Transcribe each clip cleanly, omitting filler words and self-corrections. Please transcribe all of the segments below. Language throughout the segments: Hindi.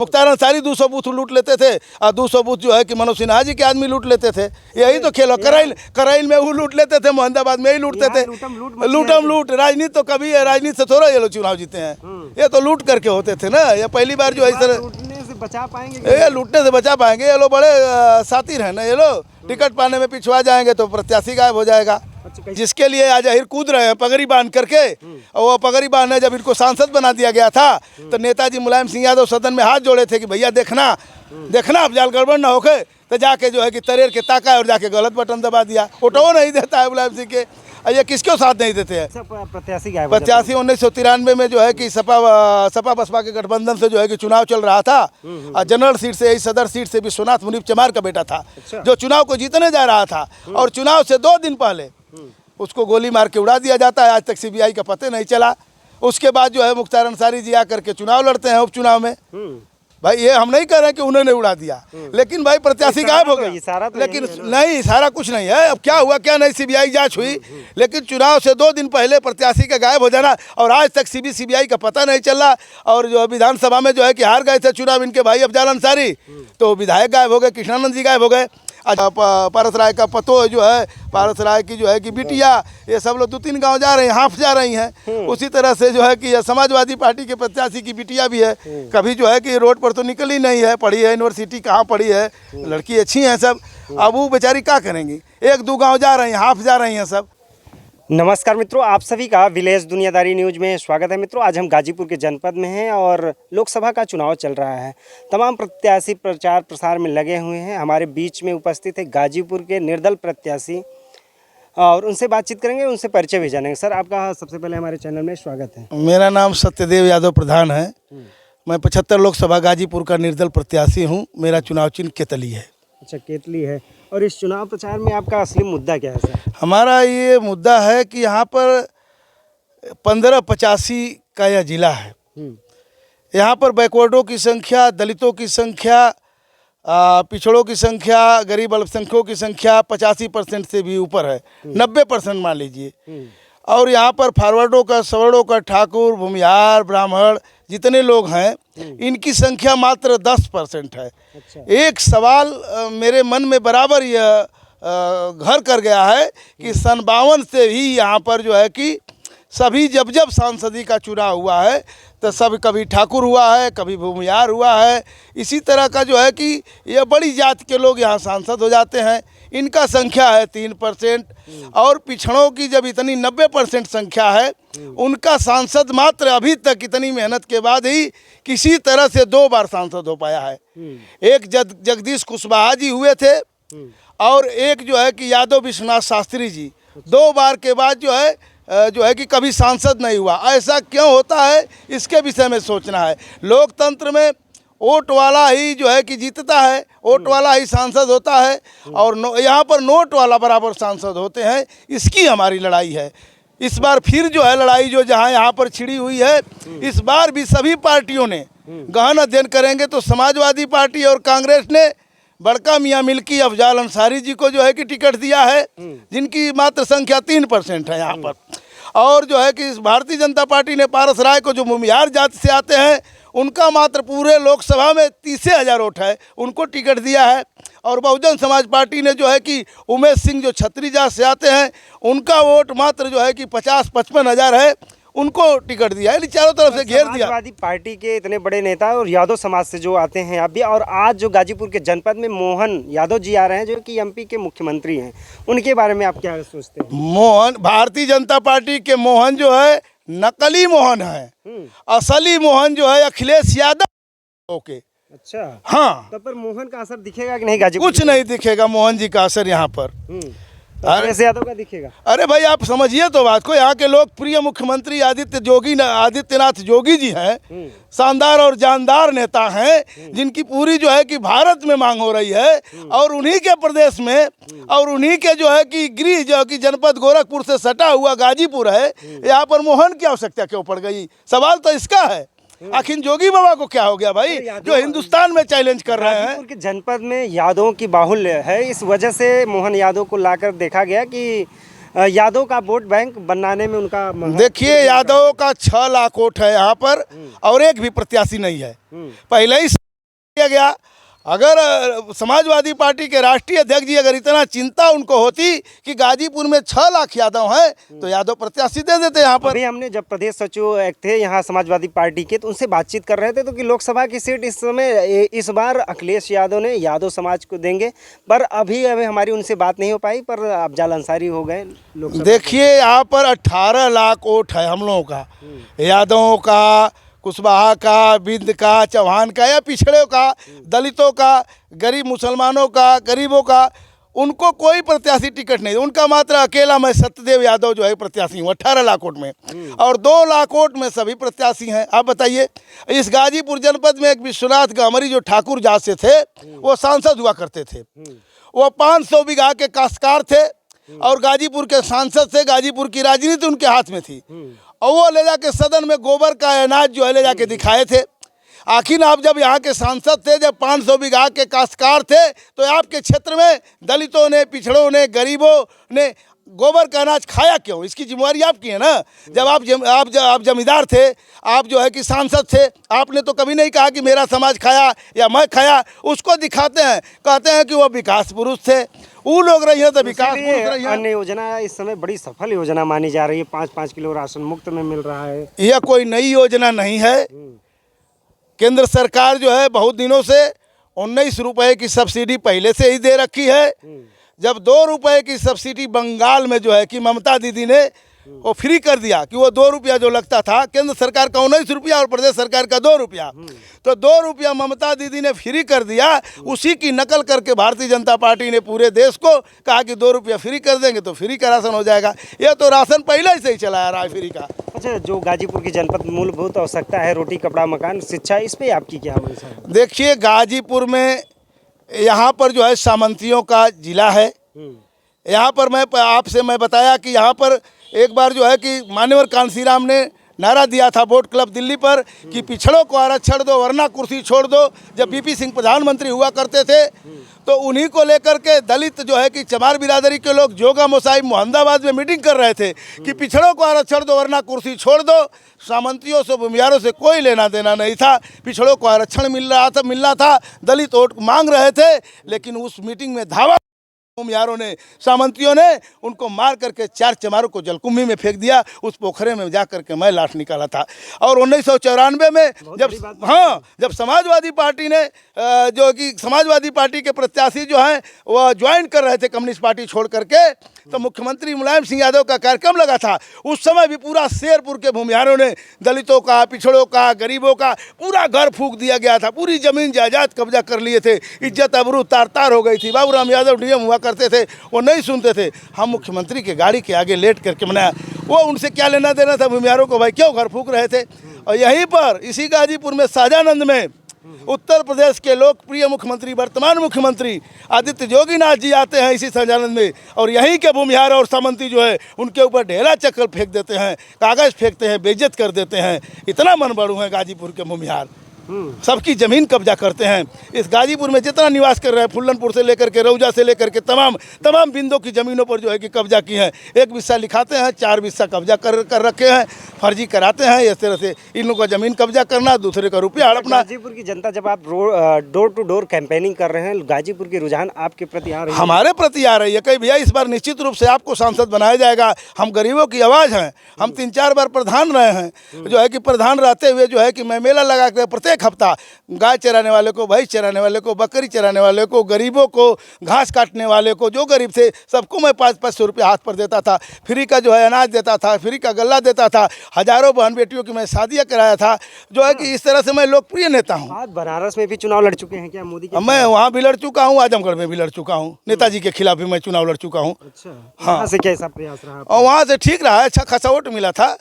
मुख्तार अंसारी 200 बूथ लूट लेते थे और 200 बूथ जो है कि मनोज सिन्हा जी के आदमी लूट लेते थे। यही तो खेल। कराइल में वो लूट लेते थे, मोहम्मदाबाद में ही लूटते थे। लूटम लूट राजनीति तो कभी है, राजनीति से थोड़ा ये लोग चुनाव जीते हैं। ये तो लूट करके होते थे ना। ये पहली बार जो है इस तरह लूटने से बचा पाएंगे, ये लूटने से बचा पाएंगे। ये लोग बड़े सातिर हैं ना। ये लोग टिकट पाने में पिछवा जाएंगे तो प्रत्याशी गायब हो जाएगा। जिसके लिए आज अहिर कूद रहे हैं पगड़ी बांध करके, और वो पगड़ी बांधने जब इनको सांसद बना दिया गया था तो नेताजी मुलायम सिंह यादव सदन में हाथ जोड़े थे कि भैया देखना अब जाल गड़बड़ ना होके, तो जाके जो है कि तरेर के ताका और जाके गलत बटन दबा दिया। फोटो नहीं देता है मुलायम सिंह के, ये किसको साथ नहीं देते हैं। प्रत्याशी 1993 में जो है कि सपा बसपा के गठबंधन से जो है कि चुनाव चल रहा था और जनरल सीट से, सदर सीट से विश्वनाथ मुनीप चमार का बेटा था जो चुनाव को जीतने जा रहा था, और चुनाव से 2 दिन पहले उसको गोली मार के उड़ा दिया जाता है। आज तक सीबीआई का पता नहीं चला। उसके बाद जो है मुख्तार अंसारी जी आकर के चुनाव लड़ते हैं, उपचुनाव में। भाई ये हम नहीं कह रहे हैं कि उन्होंने उड़ा दिया, लेकिन भाई प्रत्याशी गायब हो गया। लेकिन नहीं, सारा कुछ नहीं है। अब क्या हुआ क्या नहीं, सीबीआई जांच हुई, लेकिन चुनाव से 2 दिन पहले प्रत्याशी का गायब हो जाना, और आज तक सीबीआई का पता नहीं चला। और जो विधानसभा में जो है कि हार गए थे चुनाव इनके भाई अफजाल अंसारी, तो विधायक गायब हो गए, कृष्णानंद जी गायब हो गए। पारस राय का पतो जो है, पारस राय की जो है कि बिटिया, ये सब लोग 2-3 गांव जा रहे हैं, हाफ जा रही हैं। उसी तरह से जो है कि समाजवादी पार्टी के प्रत्याशी की बिटिया भी है, कभी जो है कि रोड पर तो निकली नहीं है, पढ़ी है यूनिवर्सिटी कहाँ पढ़ी है, लड़की अच्छी हैं सब। अब वो बेचारी क्या करेंगी, 1-2 गाँव जा रही हैं, हाफ जा रही हैं सब। नमस्कार मित्रों, आप सभी का विलेज दुनियादारी न्यूज में स्वागत है। मित्रों, आज हम गाजीपुर के जनपद में हैं और लोकसभा का चुनाव चल रहा है। तमाम प्रत्याशी प्रचार प्रसार में लगे हुए हैं। हमारे बीच में उपस्थित है गाजीपुर के निर्दल प्रत्याशी और उनसे बातचीत करेंगे, उनसे परिचय भी जानेंगे। सर, आपका सबसे पहले हमारे चैनल में स्वागत है। मेरा नाम सत्यदेव यादव प्रधान है। मैं 75 लोकसभा गाजीपुर का निर्दल प्रत्याशी हूँ। मेरा चुनाव चिन्ह केतली है। अच्छा, केतली है। और इस चुनाव प्रचार में आपका असली मुद्दा क्या है सर? हमारा ये मुद्दा है कि यहाँ पर 1585 का यह जिला है। यहाँ पर बैकवर्डों की संख्या, दलितों की संख्या, पिछड़ों की संख्या, गरीब अल्पसंख्यकों की संख्या 85% से भी ऊपर है, 90% मान लीजिए। और यहाँ पर फॉरवर्डों का, सवर्णों का, ठाकुर, भूमिहार, ब्राह्मण जितने लोग हैं, इनकी संख्या मात्र 10% है। अच्छा। एक सवाल मेरे मन में बराबर यह घर कर गया है कि 52 से ही यहाँ पर जो है कि सभी जब सांसदी का चुनाव हुआ है तो सब, कभी ठाकुर हुआ है, कभी भूमिहार हुआ है। इसी तरह का जो है कि यह बड़ी जाति के लोग यहाँ सांसद हो जाते हैं। इनका संख्या है 3%, और पिछड़ों की जब इतनी 90% संख्या है, उनका सांसद मात्र अभी तक इतनी मेहनत के बाद ही किसी तरह से 2 बार सांसद हो पाया है। एक जगदीश कुशवाहा जी हुए थे, और एक जो है कि यादव विश्वनाथ शास्त्री जी 2 बार के बाद जो है कि कभी सांसद नहीं हुआ। ऐसा क्यों होता है, इसके विषय में सोचना है। लोकतंत्र में वोट वाला ही जो है कि जीतता है, वोट वाला ही सांसद होता है, और यहाँ पर नोट वाला बराबर सांसद होते हैं। इसकी हमारी लड़ाई है। इस बार फिर जो है लड़ाई जो जहाँ यहाँ पर छिड़ी हुई है, इस बार भी सभी पार्टियों ने गहन अध्ययन करेंगे तो समाजवादी पार्टी और कांग्रेस ने बड़का मियाँ मिल्की अफजाल अंसारी जी को जो है कि टिकट दिया है, जिनकी मात्र संख्या 3% है यहाँ पर। और जो है कि भारतीय जनता पार्टी ने पारस राय को, जो भूमिहार जाति से आते हैं, उनका मात्र पूरे लोकसभा में 30,000 वोट है, उनको टिकट दिया है। और बहुजन समाज पार्टी ने जो है कि उमेश सिंह जो छत्री जात से आते हैं, उनका वोट मात्र जो है कि 50-55 हज़ार है, उनको टिकट दिया है। चारों तरफ से घेर दिया। समाजवादी पार्टी के इतने बड़े नेता और यादव समाज से जो आते हैं आप भी, और आज जो गाजीपुर के जनपद में मोहन यादव जी आ रहे हैं जो कि एमपी के मुख्यमंत्री हैं, उनके बारे में आप क्या सोचते हैं? मोहन, भारतीय जनता पार्टी के मोहन जो है नकली मोहन है। असली मोहन जो है अखिलेश यादव। ओके, अच्छा, हाँ। तब पर मोहन का असर दिखेगा कि नहीं गाजीपुर? कुछ नहीं दिखेगा मोहन जी का असर यहाँ पर। अखिलेश यादव का दिखेगा? अरे भाई, आप समझिए तो बात को। यहाँ के लोकप्रिय मुख्यमंत्री आदित्यनाथ जोगी जी हैं, शानदार और जानदार नेता हैं, जिनकी पूरी जो है कि भारत में मांग हो रही है, और उन्हीं के प्रदेश में, और उन्हीं के जो है कि गृह जो कि जनपद गोरखपुर से सटा हुआ गाजीपुर है, यहाँ पर मोहन की आवश्यकता क्यों पड़ गई? सवाल तो इसका है। आखिर जोगी बाबा को क्या हो गया भाई, जो हिंदुस्तान में चैलेंज कर रहे हैं? के जनपद में यादवों की बाहुल्य है, इस वजह से मोहन यादव को लाकर देखा गया कि यादव का वोट बैंक बनाने में उनका। देखिए, यादव का 6 लाख वोट है यहाँ पर, और एक भी प्रत्याशी नहीं है। पहले ही किया गया। अगर समाजवादी पार्टी के राष्ट्रीय अध्यक्ष जी अगर इतना चिंता उनको होती कि गाजीपुर में 6 लाख यादव हैं तो यादव प्रत्याशी दे देते यहाँ पर। अभी हमने जब प्रदेश सचिव एक थे यहाँ समाजवादी पार्टी के, तो उनसे बातचीत कर रहे थे तो कि लोकसभा की सीट इस समय इस बार अखिलेश यादव ने यादव समाज को देंगे, पर अभी हमारी उनसे बात नहीं हो पाई, पर अफजाल अंसारी हो गए लोकसभा। देखिए यहाँ पर 18 लाख वोट है हम लोगों का, यादवों का, कुशवाहा का, बिंद का, चौहान का या पिछड़ों का, दलितों का, गरीब मुसलमानों का, गरीबों का, उनको कोई प्रत्याशी टिकट नहीं। उनका मात्र अकेला मैं सत्यदेव यादव जो है प्रत्याशी हूँ 18 लाख वोट में, और 2 लाख वोट में सभी प्रत्याशी हैं। आप बताइए, इस गाजीपुर जनपद में एक विश्वनाथ गामरी जो ठाकुर जात से थे वो सांसद हुआ करते थे। वो 500 बीघा के काश्तकार थे और गाजीपुर के सांसद थे। गाजीपुर की राजनीति उनके हाथ में थी और वो ले जाके सदन में गोबर का अनाज जो है ले जाके दिखाए थे। आखिर आप जब यहाँ के सांसद थे, जब 500 बीघा के काश्तकार थे, तो आपके क्षेत्र में दलितों ने, पिछड़ों ने, गरीबों ने गोबर का अनाज खाया क्यों? इसकी जिम्मेवारी आपकी है ना। जब आप जमींदार थे, आप जो है कि सांसद थे, आपने तो कभी नहीं कहा कि मेरा समाज खाया या मैं खाया। उसको दिखाते हैं, कहते हैं कि वो विकास पुरुष थे, वो लोग रही है तो विकास पुरुष रही है। अन्य योजना इस समय बड़ी सफल योजना मानी जा रही है, 5-5 किलो राशन मुफ्त में मिल रहा है। यह कोई नई योजना नहीं है। केंद्र सरकार जो है बहुत दिनों से 19 रुपए की सब्सिडी पहले से ही दे रखी है। जब 2 रुपए की सब्सिडी बंगाल में जो है कि ममता दीदी ने वो फ्री कर दिया, कि वो 2 रुपया जो लगता था, केंद्र सरकार का 19 रुपया और प्रदेश सरकार का 2 रुपया, तो 2 रुपया ममता दीदी ने फ्री कर दिया। उसी की नकल करके भारतीय जनता पार्टी ने पूरे देश को कहा कि 2 रुपया फ्री कर देंगे तो फ्री का राशन हो जाएगा। यह तो राशन पहले से ही चलाया रहा है फ्री का। अच्छा, जो गाजीपुर की जनपद मूलभूत आवश्यकता है, रोटी, कपड़ा, मकान, शिक्षा, इस पे आपकी क्या मंशा है? देखिए, गाजीपुर में यहाँ पर जो है सामंतियों का जिला है। यहाँ पर मैं बताया कि यहाँ पर एक बार जो है कि मान्यवर कांसीराम ने नारा दिया था वोट क्लब दिल्ली पर कि पिछड़ों को आरक्षण दो वरना कुर्सी छोड़ दो। जब बीपी सिंह प्रधानमंत्री हुआ करते थे तो उन्हीं को लेकर के दलित जो है कि चमार बिरादरी के लोग जोगा मोसाई मोहम्मदाबाद में मीटिंग कर रहे थे कि पिछड़ों को आरक्षण दो वरना कुर्सी छोड़ दो। सामंतियों से, भूमियारों से कोई लेना देना नहीं था। पिछड़ों को आरक्षण मिलना था, दलित वोट मांग रहे थे, लेकिन उस मीटिंग में धावा भूमियारों ने, सामंतियों ने उनको मार करके 4 चमारों को जलकुंभी में फेंक दिया। उस पोखरे में जा करके मैं लाश निकाला था। और 1994 में जब समाजवादी पार्टी ने जो कि समाजवादी पार्टी के प्रत्याशी जो हैं वह ज्वाइन कर रहे थे कम्युनिस्ट पार्टी छोड़ करके, तो मुख्यमंत्री मुलायम सिंह यादव का कार्यक्रम लगा था। उस समय भी पूरा शेरपुर के भूमियारों ने दलितों का, पिछड़ों का, गरीबों का पूरा घर फूंक दिया गया था। पूरी जमीन जायदाद कब्जा कर लिए थे। इज्जत अबरू तार तार हो गई थी। बाबूराम यादव डीएम हुआ करते थे, वो नहीं सुनते थे। हम मुख्यमंत्री के गाड़ी के आगे लेट करके मनाया। वो उनसे क्या लेना देना था भूमियारों को, भाई क्यों घर फूंक रहे थे। और यहीं पर इसी गाजीपुर में शाहजानंद में उत्तर प्रदेश के लोकप्रिय मुख्यमंत्री, वर्तमान मुख्यमंत्री आदित्य जोगीनाथ जी आते हैं इसी शाहजानंद में, और यहीं के भूमिहार और सामंती जो है उनके ऊपर ढेला चक्कर फेंक देते हैं, कागज फेंकते हैं, बेइज्जत कर देते हैं। इतना मन बड़ू है गाजीपुर के भूमिहार, सबकी ज़मीन कब्जा करते हैं। इस गाजीपुर में जितना निवास कर रहे हैं, फुल्लनपुर से लेकर के रौजा से लेकर के तमाम बिंदों की ज़मीनों पर जो है कि कब्जा की है। 1 बिस्सा लिखाते हैं, 4 बिस्सा कब्जा कर रखे हैं, फर्जी कराते हैं। इस तरह से इन लोगों का ज़मीन कब्जा करना, दूसरे का रुपया हड़पना। गाजीपुर की जनता, जब आप डोर टू डोर कैंपेनिंग कर रहे हैं, गाजीपुर की रुझान आपके प्रति आ रही है? हमारे प्रति आ रही है। कहीं भैया इस बार निश्चित रूप से आपको सांसद बनाया जाएगा। हम गरीबों की आवाज़ हैं। हम 3-4 बार प्रधान रहे हैं, जो है कि प्रधान रहते हुए जो है कि मैं मेला लगा कर प्रत्येक हफ्ता गाय चराने वाले को, भैंस चराने वाले को, बकरी चराने वाले को, गरीबों को, घास काटने वाले को, जो गरीब थे सबको मैं 500 रुपये हाथ पर देता था। फ्री का जो है अनाज देता था, फ्री का गल्ला देता था। हजारों बहन बेटियों की मैं शादियाँ कराया था। जो है कि इस तरह से मैं लोकप्रिय नेता हूँ। आज बनारस में भी चुनाव लड़ चुके हैं क्या मोदी के? मैं वहाँ भी लड़ चुका हूँ, आजमगढ़ में भी लड़ चुका हूँ। नेताजी के खिलाफ भी मैं चुनाव लड़ चुका हूँ। अच्छा, हाँ, से कैसा प्रयास रहा? और वहाँ से ठीक रहा है, अच्छा खासा वोट मिला था।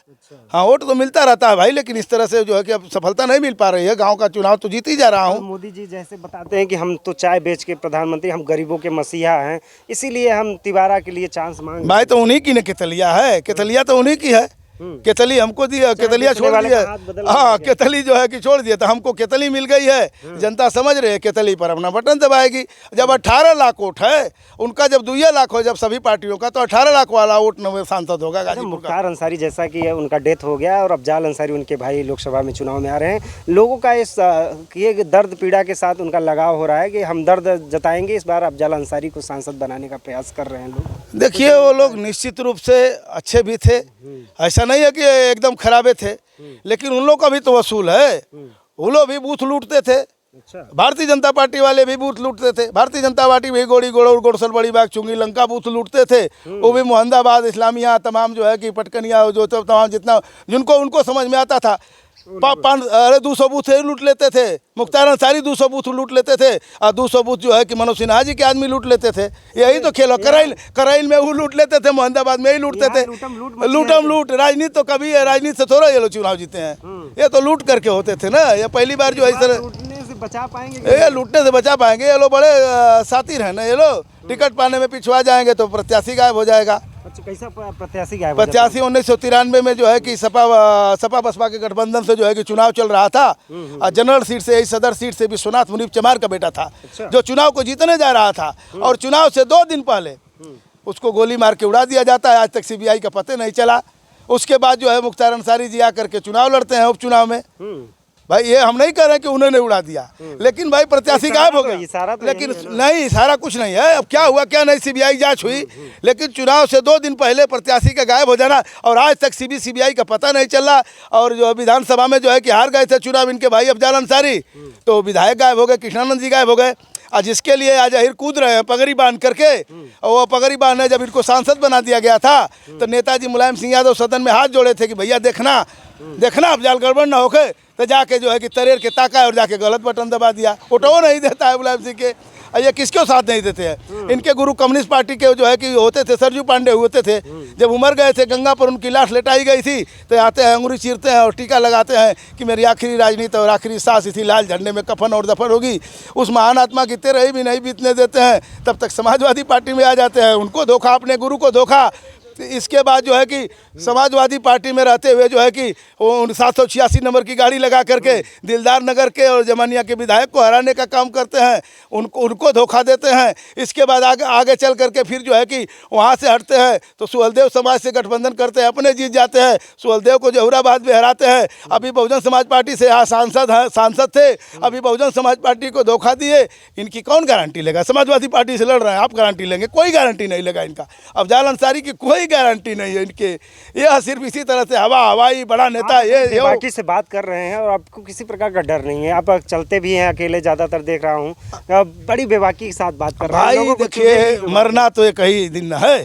हाँ, वोट तो मिलता रहता है भाई, लेकिन इस तरह से जो है कि अब सफलता नहीं मिल पा रही है। गांव का चुनाव तो जीत ही जा रहा हूँ। मोदी जी जैसे बताते हैं कि हम तो चाय बेच के प्रधानमंत्री, हम गरीबों के मसीहा हैं, इसीलिए हम तिवारा के लिए चांस मांग। भाई तो उन्हीं की ने केतलिया है, केतलिया तो उन्हीं की है। केतली हमको दिया, केतलिया बेचने छोड़ वाले दिया। का हाथ बदल हाँ, गया। केतली जो है कि छोड़ दिया, तो हमको केतली मिल गई है। जनता समझ रही है केतली पर अपना बटन दबाएगी। जब 18 लाख वोट है उनका, जब 2 लाख हो जब सभी पार्टियों का, तो 18 लाख वाला वोट नवे सांसद होगा गाजीपुर का। मुख्तार अंसारी जैसा कि उनका डेथ हो गया और अफजाल अंसारी उनके भाई लोकसभा में चुनाव में आ रहे हैं, लोगों का इस ये दर्द पीड़ा के साथ उनका लगाव हो रहा है कि हम दर्द जताएंगे, इस बार अफजाल अंसारी को सांसद बनाने का प्रयास कर रहे हैं लोग। देखिए, वो लोग निश्चित रूप से अच्छे भी थे, ऐसा नहीं है कि एकदम खराबे थे, लेकिन उन लोग का भी तो वसूल है। वो लोग भी बूथ लूटते थे, अच्छा, भारतीय जनता पार्टी वाले भी बूथ लूटते थे। भारतीय जनता पार्टी भी गोड़ी गोड़ौर गोड़सल बड़ी बाग चुंगी लंका बूथ लूटते थे। वो भी मोहम्मदाबाद इस्लामिया तमाम जो है कि पटकनिया जो तमाम जितना जिनको उनको समझ में आता था 200 बूथ लूट लेते थे। मुख्तार अंसारी 200 बूथ लूट लेते थे और 200 बूथ जो है कि मनोज सिन्हा जी के आदमी लूट लेते थे। यही तो खेल। कराइल में वो लूट लेते थे, मोहम्मदाबाद में ही लूटते थे। लूटम लूट राजनीति तो कभी है, राजनीति से थोड़ा ये लोग चुनाव जीते हैं। ये तो लूट करके होते थे ना। ये पहली बार जो है इस तरह लूटने से बचा पाएंगे, ये लूटने से बचा पाएंगे। ये लोग बड़े सातिर हैं ना। ये लोग टिकट पाने में पिछुआ जाएंगे तो प्रत्याशी गायब हो जाएगा। अच्छा, कैसा प्रत्याशी गायब हो जाता है? 85 1993 में जो है कि सपा बसपा के गठबंधन से जो है कि चुनाव चल रहा था और जनरल सीट से, सदर सीट से विश्वनाथ मुनीप चमार का बेटा था जो चुनाव को जीतने जा रहा था, और चुनाव से 2 दिन पहले उसको गोली मार के उड़ा दिया जाता है। आज तक सीबीआई का पता नहीं चला। उसके बाद जो है मुख्तार अंसारी जी आकर के चुनाव लड़ते हैं, उपचुनाव में। भाई ये हम नहीं कह रहे हैं कि उन्होंने उड़ा दिया, लेकिन भाई प्रत्याशी गायब हो गया। लेकिन नहीं, सारा कुछ नहीं है। अब क्या हुआ क्या नहीं, सीबीआई जांच हुई, लेकिन चुनाव से 2 दिन पहले प्रत्याशी का गायब हो जाना, और आज तक सीबीआई का पता नहीं चला। और जो विधानसभा में जो है कि हार गए थे चुनाव इनके भाई अफजाल अंसारी, तो विधायक गायब हो गए, कृष्णानंद जी गायब हो गए। आज जिसके लिए आज अहिर कूद रहे हैं पगड़ी बांध करके, और वो पगड़ी बांधने जब इनको सांसद बना दिया गया था तो नेताजी मुलायम सिंह यादव सदन में हाथ जोड़े थे कि भैया देखना अफजाल गड़बड़ ना होके, तो जाके जो है कि तरेर के ताका और जाके गलत बटन दबा दिया। फोटो नहीं देता है मुलायम सिंह के, और ये किसको साथ नहीं देते हैं। इनके गुरु कम्युनिस्ट पार्टी के जो है कि होते थे, सरजू पांडे होते थे। जब उमर गए थे गंगा पर, उनकी लाश लेटाई गई थी, तो आते हैं अंगुरी चीरते हैं और टीका लगाते हैं कि मेरी आखिरी राजनीति और आखिरी सांस इसी लाल झंडे में कफन और दफन होगी। उस महान आत्मा की तेरही भी नहीं बीतने देते हैं, तब तक समाजवादी पार्टी में आ जाते हैं। उनको धोखा, अपने गुरु को धोखा। इसके बाद जो है कि समाजवादी पार्टी में रहते हुए जो है कि 786 नंबर की गाड़ी लगा करके दिलदार नगर के और जमानिया के विधायक को हराने का काम करते हैं, उनको धोखा देते हैं। इसके बाद आगे चल करके फिर जो है कि वहाँ से हटते हैं तो सुहलदेव समाज से गठबंधन करते हैं, अपने जीत जाते हैं। सुहलदेव को जहुराबाद में हराते हैं। अभी बहुजन समाज पार्टी से यहाँ सांसद थे, अभी बहुजन समाज पार्टी को धोखा दिए। इनकी कौन गारंटी लेगा? समाजवादी पार्टी से लड़ रहे हैं, आप गारंटी लेंगे? कोई गारंटी नहीं लेगा इनका। अफजाल अंसारी की कोई गारंटी नहीं है इनके। यह सिर्फ इसी तरह से हवाई बड़ा नेता ये बाकी से बात कर रहे हैं और आपको किसी प्रकार का डर नहीं है। आप चलते भी हैं अकेले, ज्यादातर देख रहा हूँ, बड़ी बेबाकी के साथ बात कर रहे हैं। भाई देखिए, मरना तो एक ही दिन है।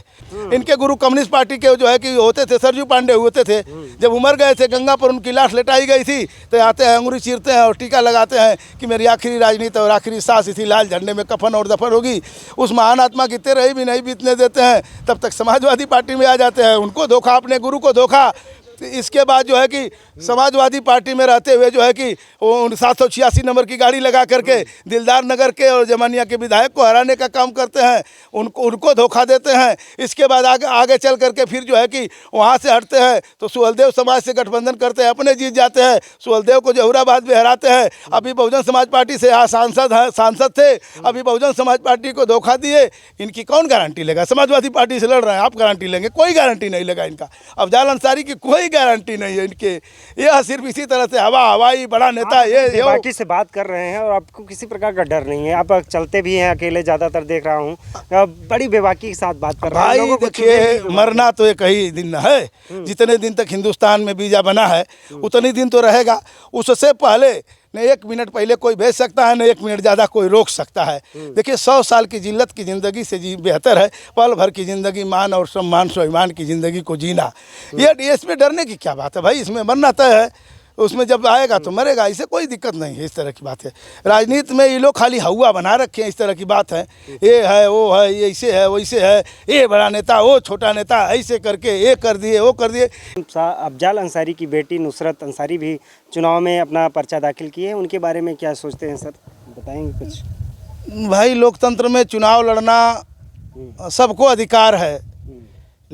इनके गुरु कम्युनिस्ट पार्टी के जो है कि होते थे, सरजू पांडे होते थे। जब उमर गए थे गंगा पर, उनकी लाश लेटाई गई थी, तो आते हैं अंगुरी चीरते हैं और टीका लगाते हैं कि मेरी आखिरी राजनीति और आखिरी सांस इसी लाल झंडे में कफन और दफन होगी। उस महान आत्मा की तेरही भी नहीं बीतने देते हैं, तब तक समाजवादी पार्टी में आ जाते हैं। उनको धोखा, अपने गुरु को धोखा। इसके बाद जो है कि समाजवादी पार्टी में रहते हुए जो है कि 786 नंबर की गाड़ी लगा करके दिलदार नगर के और जमानिया के विधायक को हराने का काम करते हैं, उनको धोखा देते हैं। इसके बाद आगे चल करके फिर जो है कि वहाँ से हटते हैं तो सुहलदेव समाज से गठबंधन करते हैं, अपने जीत जाते हैं। सुहलदेव को जहुराबाद में हराते हैं। अभी बहुजन समाज पार्टी से यहाँ सांसद थे, अभी बहुजन समाज पार्टी को धोखा दिए। इनकी कौन गारंटी लेगा? समाजवादी पार्टी से लड़ रहे हैं, आप गारंटी लेंगे? कोई गारंटी नहीं लेगा इनका। अफजाल अंसारी की कोई गारंटी नहीं है इनके। यह सिर्फ इसी तरह से हवाई बड़ा नेता ये बाकी से बात कर रहे हैं और आपको किसी प्रकार का डर नहीं है। आप चलते भी हैं अकेले, ज्यादातर देख रहा हूँ, बड़ी बेबाकी के साथ बात कर रहे हैं। भाई देखिए, मरना तो एक ही दिन है। जितने दिन तक हिंदुस्तान में वीजा बना है उतने दिन तो रहेगा। उससे पहले न 1 मिनट पहले कोई भेज सकता है, न 1 मिनट ज़्यादा कोई रोक सकता है। देखिए, 100 साल की जिल्लत की ज़िंदगी से बेहतर है पल भर की ज़िंदगी मान और सम्मान स्वाभिमान की ज़िंदगी को जीना। ये इसमें डरने की क्या बात है भाई? इसमें मरना तय है, उसमें जब आएगा तो मरेगा, इससे कोई दिक्कत नहीं है। इस तरह की बात है। राजनीति में ये लोग खाली हवा बना रखे हैं, इस तरह की बात है। ये है, वो है, ये ऐसे है, वैसे है, ये बड़ा नेता, वो छोटा नेता, ऐसे करके ये कर दिए, वो कर दिए। अफजाल अंसारी की बेटी नुसरत अंसारी भी चुनाव में अपना पर्चा दाखिल की है, उनके बारे में क्या सोचते हैं सर, बताएंगे कुछ? भाई, लोकतंत्र में चुनाव लड़ना सबको अधिकार है,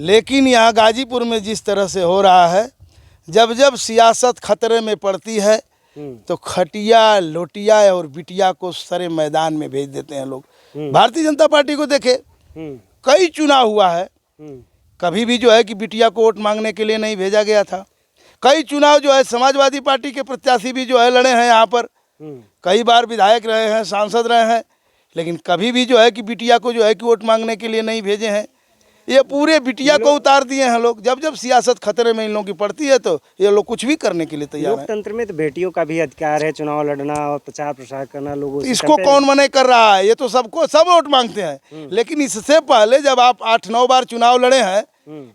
लेकिन यहाँ गाजीपुर में जिस तरह से हो रहा है, जब जब सियासत खतरे में पड़ती है तो खटिया लोटिया और बिटिया को सरे मैदान में भेज देते हैं लोग। भारतीय जनता पार्टी को देखे, कई चुनाव हुआ है, कभी भी जो है कि बिटिया को वोट मांगने के लिए नहीं भेजा गया था। कई चुनाव जो है समाजवादी पार्टी के प्रत्याशी भी जो है लड़े हैं यहाँ पर, कई बार विधायक रहे हैं, सांसद रहे हैं, लेकिन कभी भी जो है कि बिटिया को जो है कि वोट मांगने के लिए नहीं भेजे हैं। ये पूरे बिटिया को उतार दिए हैं लोग। जब जब सियासत खतरे में इन लोगों की पड़ती है तो ये लोग कुछ भी करने के लिए तैयार हैं। लोकतंत्र में तो बेटियों का भी अधिकार है चुनाव लड़ना और प्रचार प्रसार करना। लोगों से इसको कौन मना कर रहा है? ये तो सबको सब वोट मांगते हैं। लेकिन इससे पहले जब आप 8-9 बार चुनाव लड़े हैं,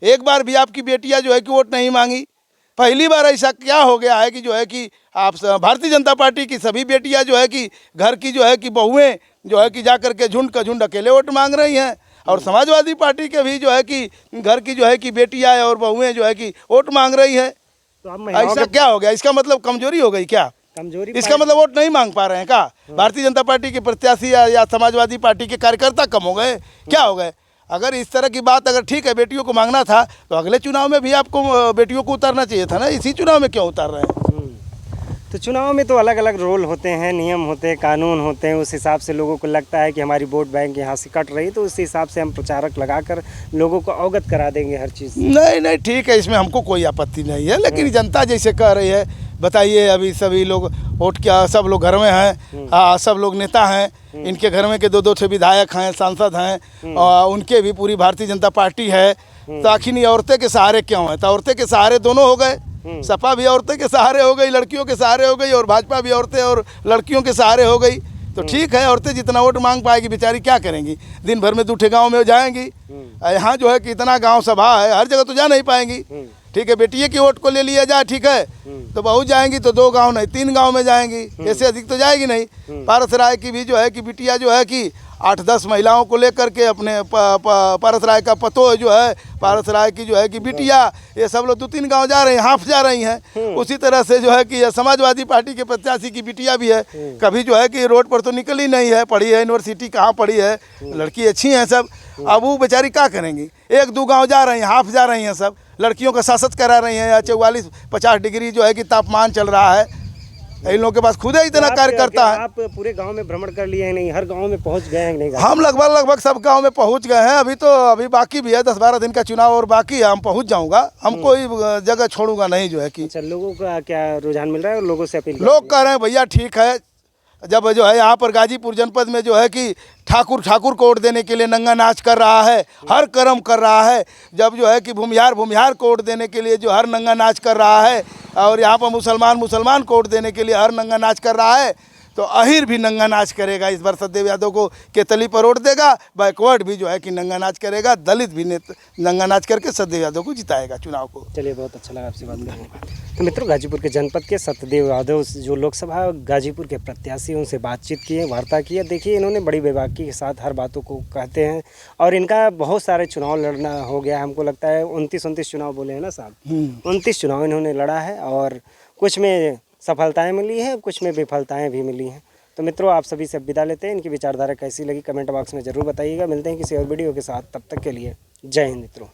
एक बार भी आपकी बेटियां जो है कि वोट नहीं मांगी। पहली बार ऐसा क्या हो गया है कि जो है कि आप भारतीय जनता पार्टी की सभी बेटियां जो है कि घर की जो है कि बहुएं जो है कि जा करके झुंड का झुंड अकेले वोट मांग रही हैं, और समाजवादी पार्टी के भी जो है कि घर की जो है कि बेटियां और बहुएं जो है कि वोट मांग रही है। तो अब ऐसा क्या हो गया? इसका मतलब कमजोरी हो गई क्या? कमजोरी इसका मतलब वोट नहीं मांग पा रहे हैं क्या? भारतीय जनता पार्टी के प्रत्याशी या समाजवादी पार्टी के कार्यकर्ता कम हो गए? क्या हो गए? अगर इस तरह की बात अगर ठीक है, बेटियों को मांगना था तो अगले चुनाव में भी आपको बेटियों को उतारना चाहिए था ना। इसी चुनाव में क्यों उतार रहे हैं? तो चुनाव में तो अलग अलग रोल होते हैं, नियम होते हैं, कानून होते हैं। उस हिसाब से लोगों को लगता है कि हमारी वोट बैंक यहाँ से कट रही, तो उस हिसाब से हम प्रचारक लगाकर लोगों को अवगत करा देंगे हर चीज़। नहीं ठीक है, इसमें हमको कोई आपत्ति नहीं है, लेकिन जनता जैसे कह रही है, बताइए अभी सभी लोग वोट क्या, सब लोग घर में हैं, हाँ सब लोग नेता हैं, इनके घर में के 2-2 ठे विधायक हैं, सांसद हैं, और उनके भी पूरी भारतीय जनता पार्टी है। तो आखिर ये औरतें के सहारे क्यों है? तो औरतें के सहारे दोनों हो गए। सपा भी औरतें के सहारे हो गई, लड़कियों के सहारे हो गई, और भाजपा भी औरतें और लड़कियों के सहारे हो गई। तो ठीक है, औरतें जितना वोट मांग पाएगी बेचारी क्या करेंगी? दिन भर में 2 ठे गाँव में जाएंगी। यहाँ जो है कि इतना गाँव सभा है, हर जगह तो जा नहीं पाएंगी। ठीक है, बेटिए की वोट को ले लिया जाए, ठीक है, तो बहू जाएंगी तो 2 गांव नहीं 3 गांव में जाएंगी, ऐसे अधिक तो जाएगी नहीं। पारसराय की भी जो है कि बिटिया जो है कि 8-10 महिलाओं को लेकर के अपने पारसराय का पतो जो है, पारसराय की जो है कि बिटिया, ये सब लोग 2-3 गांव जा रही हैं, हाफ जा रही हैं। उसी तरह से जो है कि समाजवादी पार्टी के प्रत्याशी की बिटिया भी है, कभी जो है कि रोड पर तो निकली नहीं है, पढ़ी है यूनिवर्सिटी, कहाँ पढ़ी है, लड़की अच्छी हैं सब। अब वो बेचारी क्या करेंगी? 1-2 गाँव जा रही हैं, हाफ जा रही हैं, सब लड़कियों का शासत करा रही हैं। 44-50 डिग्री जो है कि तापमान चल रहा है, इन लोगों के पास खुद ही इतना कार्यकर्ता है। आप पूरे गांव में भ्रमण कर लिए हैं? नहीं, हर गांव में पहुंच गए हैं नहीं? हम लगभग सब गांव में पहुंच गए हैं। अभी बाकी भी है, 10-12 दिन का चुनाव और बाकी है। हम पहुंच जाऊंगा, हम कोई जगह छोड़ूंगा नहीं जो है कि। अच्छा, लोगों का क्या रुझान मिल रहा है और लोगों से अपील? लोग कह रहे हैं भैया ठीक है, जब जो है यहाँ पर गाजीपुर जनपद में जो है कि ठाकुर को वोट देने के लिए नंगा नाच कर रहा है, हर कर्म कर रहा है, जब जो है कि भूमिहार को वोट देने के लिए जो हर नंगा नाच कर रहा है, और यहाँ पर मुसलमान को वोट देने के लिए हर नंगा नाच कर रहा है, तो अहिर भी नंगा नाच करेगा। इस बार सत्यदेव यादव को केतली पर वोट देगा, बैकवर्ड भी जो है कि नंगा नाच करेगा, दलित भी नंगा नाच करके सत्यदेव यादव को जिताएगा चुनाव को। चलिए, बहुत अच्छा लगा आपसे बात करके। तो मित्रों, गाजीपुर के जनपद के सत्यदेव यादव जो लोकसभा गाजीपुर के प्रत्याशी, उनसे बातचीत की है, वार्ता की है। देखिए, इन्होंने बड़ी बेबाकी के साथ हर बातों को कहते हैं, और इनका बहुत सारे चुनाव लड़ना हो गया। हमको लगता है 29 चुनाव बोले हैं ना साहब, 29 चुनाव इन्होंने लड़ा है, और कुछ में सफलताएं मिली हैं, कुछ में विफलताएं भी मिली हैं। तो मित्रों, आप सभी से विदा लेते हैं। इनकी विचारधारा कैसी लगी कमेंट बॉक्स में ज़रूर बताइएगा। मिलते हैं किसी और वीडियो के साथ, तब तक के लिए जय हिंद मित्रों।